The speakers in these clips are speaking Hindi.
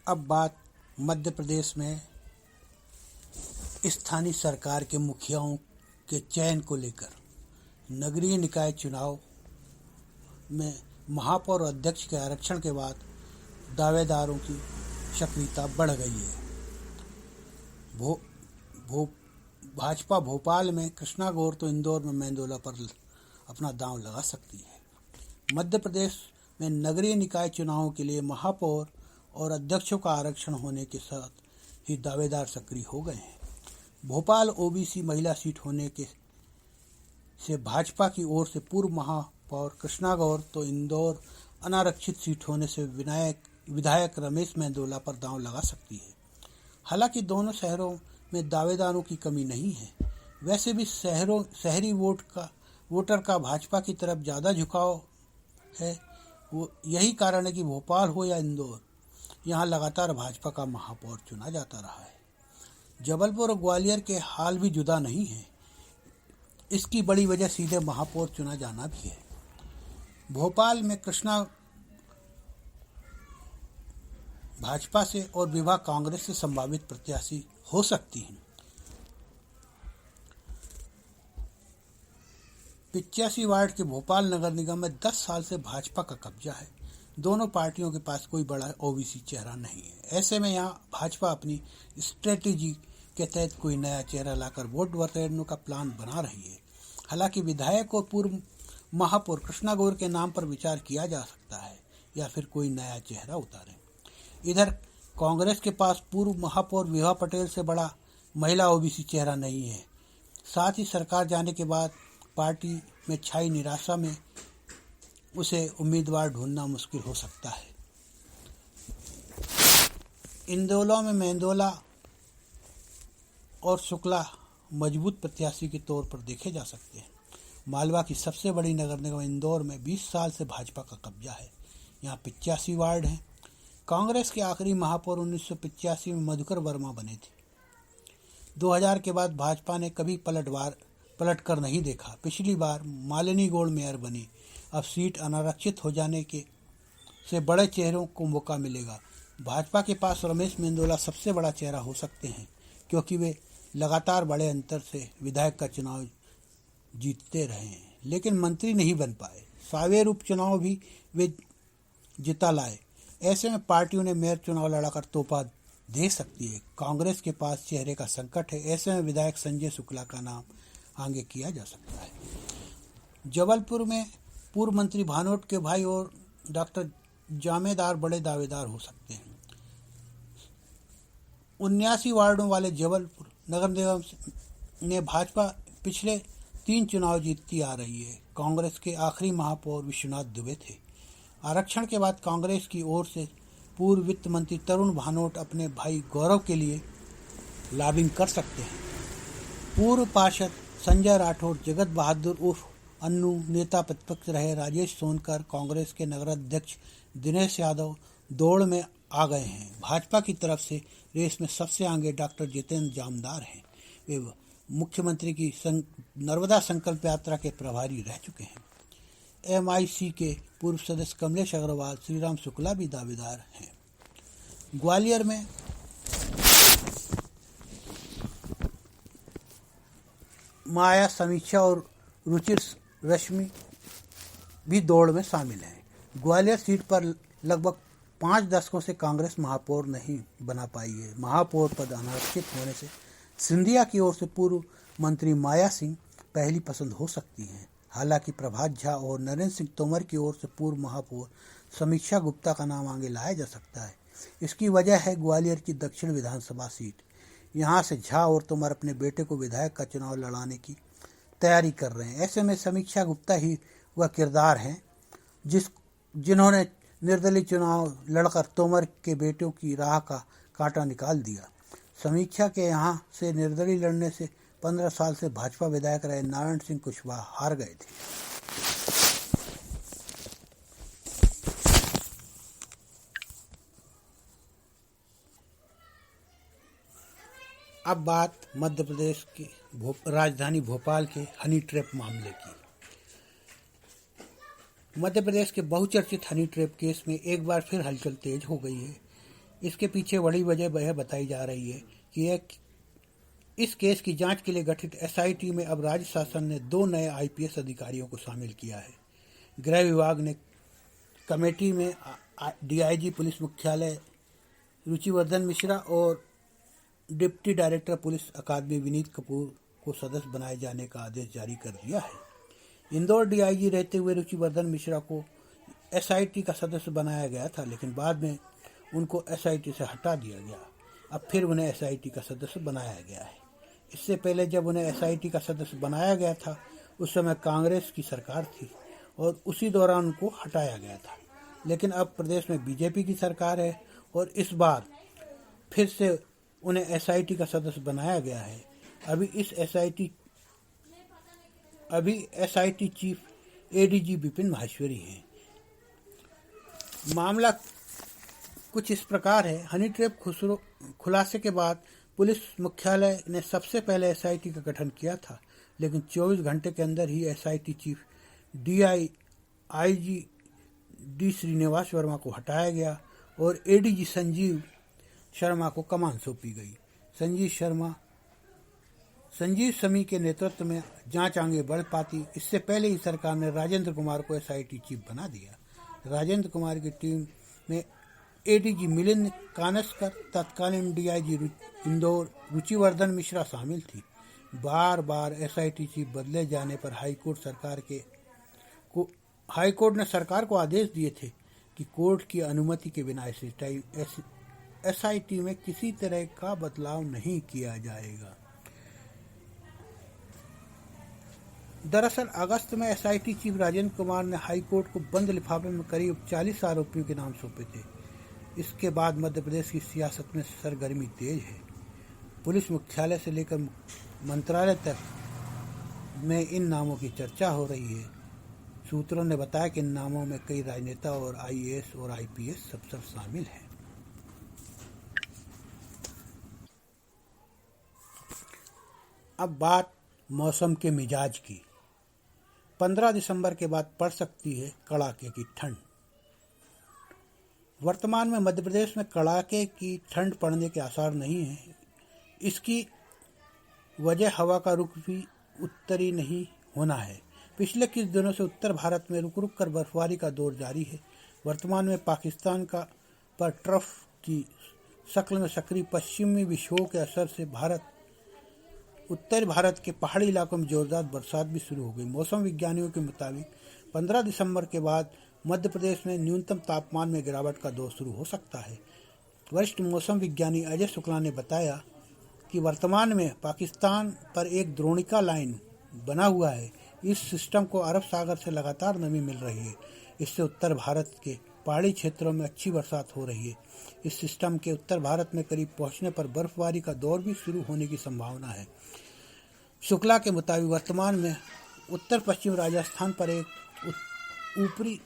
अब बात मध्य प्रदेश में स्थानीय सरकार के मुखियाओं के चयन को लेकर। नगरीय निकाय चुनाव में महापौर और अध्यक्ष के आरक्षण के बाद दावेदारों की सक्रियता बढ़ गई है। भाजपा भोपाल में कृष्णा गौर तो इंदौर में मेंदोला पर अपना दांव लगा सकती है। मध्य प्रदेश में नगरीय निकाय चुनावों के लिए महापौर और अध्यक्षों का आरक्षण होने के साथ ही दावेदार सक्रिय हो गए हैं। भोपाल ओबीसी महिला सीट होने के से भाजपा की ओर से पूर्व महापौर कृष्णा गौर तो इंदौर अनारक्षित सीट होने से विधायक रमेश मेंदोला पर दांव लगा सकती है। हालांकि दोनों शहरों में दावेदारों की कमी नहीं है। वैसे भी शहरी वोटर का भाजपा की तरफ ज़्यादा झुकाव है। यही कारण है कि भोपाल हो या इंदौर, यहाँ लगातार भाजपा का महापौर चुना जाता रहा है। जबलपुर और ग्वालियर के हाल भी जुदा नहीं है। इसकी बड़ी वजह सीधे महापौर चुना जाना भी है। भोपाल में कृष्णा भाजपा से और विभा कांग्रेस से संभावित प्रत्याशी हो सकती हैं। 85 वार्ड के भोपाल नगर निगम में 10 साल से भाजपा का कब्जा है। दोनों पार्टियों के पास कोई बड़ा ओबीसी चेहरा नहीं है। ऐसे में यहाँ भाजपा अपनी स्ट्रेटेजी के तहत कोई नया चेहरा लाकर वोट बटोरने का प्लान बना रही है। हालांकि विधायक और पूर्व महापौर कृष्णा गौर के नाम पर विचार किया जा सकता है या फिर कोई नया चेहरा उतारें। इधर कांग्रेस के पास पूर्व महापौर विभा पटेल से बड़ा महिला ओबीसी चेहरा नहीं है। साथ ही सरकार जाने के बाद पार्टी में छाई निराशा में उसे उम्मीदवार ढूंढना मुश्किल हो सकता है। इंदौर में मेंदोला और शुक्ला मजबूत प्रत्याशी के तौर पर देखे जा सकते हैं। मालवा की सबसे बड़ी नगर निगम इंदौर में 20 साल से भाजपा का कब्जा है। यहाँ 85 वार्ड हैं। कांग्रेस के आखिरी महापौर 1985 में मधुकर वर्मा बने थे। 2000 के बाद भाजपा ने कभी पलट कर नहीं देखा। पिछली बार मालिनी गौड़ मेयर बनी। अब सीट अनारक्षित हो जाने से बड़े चेहरों को मौका मिलेगा। भाजपा के पास रमेश मेंदोला सबसे बड़ा चेहरा हो सकते हैं, क्योंकि वे लगातार बड़े अंतर से विधायक का चुनाव जीतते रहे हैं, लेकिन मंत्री नहीं बन पाए। सावेर उपचुनाव भी वे जिता लाए। ऐसे में पार्टी उन्हें मेयर चुनाव लड़ाकर तोहफा दे सकती है। कांग्रेस के पास चेहरे का संकट है। ऐसे में विधायक संजय शुक्ला का नाम आगे किया जा सकता है। जबलपुर में पूर्व मंत्री भानोट के भाई और डॉक्टर जामेदार बड़े दावेदार हो सकते हैं। 79 वार्डों वाले जबलपुर नगर निगम ने भाजपा पिछले 3 चुनाव जीतती आ रही है। कांग्रेस के आखिरी महापौर विश्वनाथ दुबे थे। आरक्षण के बाद कांग्रेस की ओर से पूर्व वित्त मंत्री तरुण भानोट अपने भाई गौरव के लिए लॉबिंग कर सकते हैं। पूर्व पार्षद संजय राठौर, जगत बहादुर उर्फ अन्नू, नेता प्रतिपक्ष रहे राजेश सोनकर, कांग्रेस के नगराध्यक्ष दिनेश यादव दौड़ में आ गए हैं। भाजपा की तरफ से रेस में सबसे आगे डॉक्टर जितेंद्र जामदार हैं। वे मुख्यमंत्री की नर्मदा संकल्प यात्रा के प्रभारी रह चुके हैं। MIC के पूर्व सदस्य कमलेश अग्रवाल, श्रीराम शुक्ला भी दावेदार हैं। ग्वालियर में माया समीक्षा और रुचिर रश्मि भी दौड़ में शामिल हैं। ग्वालियर सीट पर लगभग 5 दशकों से कांग्रेस महापौर नहीं बना पाई है। महापौर पद अनारक्षित होने से सिंधिया की ओर से पूर्व मंत्री माया सिंह पहली पसंद हो सकती हैं। हालांकि प्रभात झा और नरेंद्र सिंह तोमर की ओर से पूर्व महापौर समीक्षा गुप्ता का नाम आगे लाया जा सकता है। इसकी वजह है ग्वालियर की दक्षिण विधानसभा सीट। यहाँ से झा और तोमर अपने बेटे को विधायक का चुनाव लड़ाने की तैयारी कर रहे हैं। ऐसे में समीक्षा गुप्ता ही वह किरदार हैं जिन्होंने निर्दलीय चुनाव लड़कर तोमर के बेटों की राह का कांटा निकाल दिया। समीक्षा के यहाँ से निर्दलीय लड़ने से 15 साल से भाजपा विधायक रहे नारायण सिंह कुशवाहा हार गए थे। अब बात मध्य प्रदेश के राजधानी भोपाल के हनी ट्रैप मामले की। मध्य प्रदेश के बहुचर्चित हनी ट्रैप केस में एक बार फिर हलचल तेज हो गई है। इसके पीछे बड़ी वजह यह बताई जा रही है कि इस केस की जांच के लिए गठित एसआईटी में अब राज्य शासन ने 2 नए आईपीएस अधिकारियों को शामिल किया है। गृह विभाग ने कमेटी में डीआईजी पुलिस मुख्यालय रुचिवर्धन मिश्रा और डिप्टी डायरेक्टर पुलिस अकादमी विनीत कपूर को सदस्य बनाए जाने का आदेश जारी कर दिया है। इंदौर डीआईजी रहते हुए रुचिवर्धन मिश्रा को एसआईटी का सदस्य बनाया गया था, लेकिन बाद में उनको एसआईटी से हटा दिया गया। अब फिर उन्हें एसआईटी का सदस्य बनाया गया है। इससे पहले जब उन्हें एसआईटी का सदस्य बनाया गया था उस समय कांग्रेस की सरकार थी और उसी दौरान उनको हटाया गया था, लेकिन अब प्रदेश में बीजेपी की सरकार है और इस बार फिर से उन्हें एसआईटी का सदस्य बनाया गया है। अभी SIT chief ADG Vipin Maheshwari हैं। मामला कुछ इस प्रकार है। हनी ट्रैप खुलासे के बाद पुलिस मुख्यालय ने सबसे पहले एसआईटी का गठन किया था, लेकिन 24 घंटे के अंदर ही SIT chief IG D Srinivas Varma को हटाया गया और एडीजी संजीव शर्मा को कमान सौंपी गई। संजीव समी के नेतृत्व में जांच आगे बढ़ पाती, इससे पहले ही सरकार ने राजेंद्र कुमार को एसआईटी चीफ बना दिया। राजेंद्र कुमार की टीम में एडीजी मिलिंद कानसकर, तत्कालीन डीआईजी इंदौर रुचिवर्धन मिश्रा शामिल थी। बार बार एसआईटी चीफ बदले जाने पर हाईकोर्ट ने सरकार को आदेश दिए थे कि कोर्ट की अनुमति के बिना एसआईटी में किसी तरह का बदलाव नहीं किया जाएगा। दरअसल अगस्त में एसआईटी चीफ राजेंद्र कुमार ने हाईकोर्ट को बंद लिफाफे में करीब 40 आरोपियों के नाम सौंपे थे। इसके बाद मध्य प्रदेश की सियासत में सरगर्मी तेज है। पुलिस मुख्यालय से लेकर मंत्रालय तक में इन नामों की चर्चा हो रही है। सूत्रों ने बताया कि इन नामों में कई राजनेता और आईएएस और आईपीएस सब शामिल हैं। अब बात मौसम के मिजाज की। 15 दिसंबर के बाद पड़ सकती है कड़ाके की ठंड। वर्तमान में मध्य प्रदेश में कड़ाके की ठंड पड़ने के आसार नहीं हैं। इसकी वजह हवा का रुख भी उत्तरी नहीं होना है। पिछले कुछ दिनों से उत्तर भारत में रुक रुक कर बर्फबारी का दौर जारी है। वर्तमान में पाकिस्तान पर ट्रफ की शक्ल में सक्रिय पश्चिमी विक्षोभ के असर से उत्तर भारत के पहाड़ी इलाकों में जोरदार बरसात भी शुरू हो गई। मौसम विज्ञानियों के मुताबिक 15 दिसंबर के बाद मध्य प्रदेश में न्यूनतम तापमान में गिरावट का दौर शुरू हो सकता है। वरिष्ठ मौसम विज्ञानी अजय शुक्ला ने बताया कि वर्तमान में पाकिस्तान पर एक द्रोणिका लाइन बना हुआ है। इस सिस्टम को अरब सागर से लगातार नमी मिल रही है। इससे उत्तर भारत के पहाड़ी क्षेत्रों में अच्छी बरसात हो रही है। इस सिस्टम के उत्तर भारत में करीब पहुंचने पर बर्फबारी का दौर भी शुरू होने की संभावना है। शुक्ला के मुताबिक वर्तमान में उत्तर पश्चिम राजस्थान पर एक ऊपरी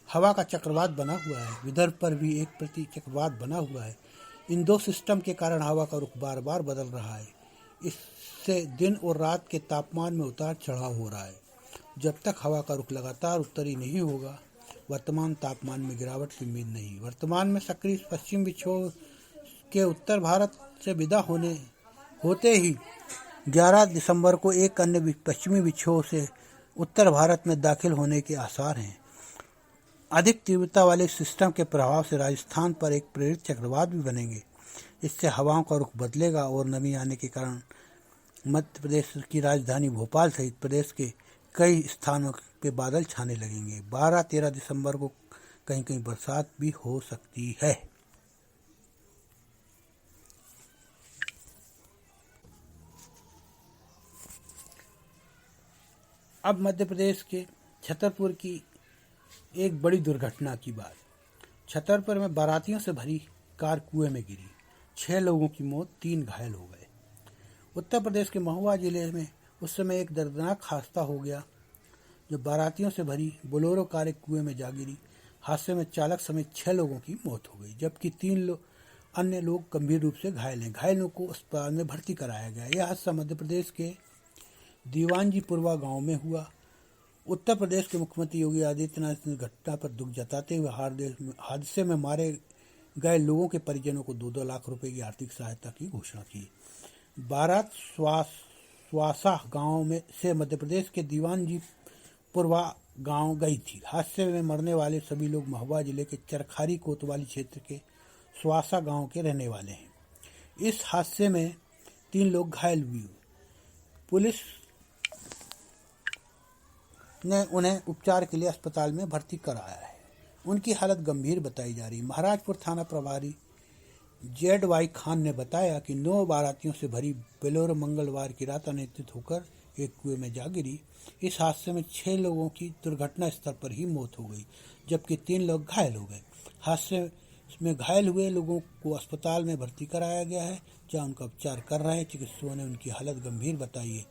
हवा का चक्रवात बना हुआ है। विदर्भ पर भी एक प्रति चक्रवात बना हुआ है। इन दो सिस्टम के कारण हवा का रुख बार बार बदल रहा है। इससे दिन और रात के तापमान में उतार चढ़ाव हो रहा है। जब तक हवा का रुख लगातार उत्तरी नहीं होगा, वर्तमान तापमान में गिरावट की उम्मीद नहीं। वर्तमान में सक्रिय पश्चिम विक्षोभ के उत्तर भारत से विदा होते ही 11 दिसंबर को एक अन्य पश्चिमी विक्षोभ से उत्तर भारत में दाखिल होने के आसार हैं। अधिक तीव्रता वाले सिस्टम के प्रभाव से राजस्थान पर एक प्रेरित चक्रवात भी बनेंगे। इससे हवाओं का रुख बदलेगा और नमी आने के कारण मध्य प्रदेश की राजधानी भोपाल सहित प्रदेश के कई स्थानों पे बादल छाने लगेंगे। 12-13 दिसंबर को कहीं कहीं बरसात भी हो सकती है। अब मध्य प्रदेश के छतरपुर की एक बड़ी दुर्घटना की बात। छतरपुर में बारातियों से भरी कार कुएं में गिरी, 6 लोगों की मौत, 3 घायल हो गए। उत्तर प्रदेश के महुआ जिले में उस समय एक दर्दनाक हादसा हो गया जब बारातियों से भरी बोलेरो कार एक कुएं में जा गिरी। हादसे में चालक समेत 6 लोगों की मौत हो गई, जबकि 3 अन्य लोग गंभीर रूप से घायल हैं। घायलों को अस्पताल में भर्ती कराया गया। यह हादसा मध्य प्रदेश के दीवानजीपुरवा गांव में हुआ। उत्तर प्रदेश के मुख्यमंत्री योगी आदित्यनाथ ने घटना पर दुख जताते हुए हादसे में मारे गए लोगों के परिजनों को 2-2 लाख रुपए की आर्थिक सहायता की घोषणा की। बारात स्वासा गांव में से मध्य प्रदेश के दीवानजीपुरवा गांव गई थी। हादसे में मरने वाले सभी लोग महोबा जिले के चरखारी कोतवाली क्षेत्र के स्वासा गांव के रहने वाले हैं। इस हादसे में 3 लोग घायल हुए। पुलिस ने उन्हें उपचार के लिए अस्पताल में भर्ती कराया है। उनकी हालत गंभीर बताई जा रही। महाराजपुर थाना प्रभारी जेड.वाई. खान ने बताया कि 9 बारातियों से भरी बोलेरो मंगलवार की रात अनियंत्रित होकर एक कुएं में जा गिरी। इस हादसे में 6 लोगों की दुर्घटना स्थल पर ही मौत हो गई, जबकि 3 लोग घायल हो गए। हादसे में घायल हुए लोगों को अस्पताल में भर्ती कराया गया है, जहां उनका उपचार कर रहे हैं। चिकित्सकों ने उनकी हालत गंभीर बताई है।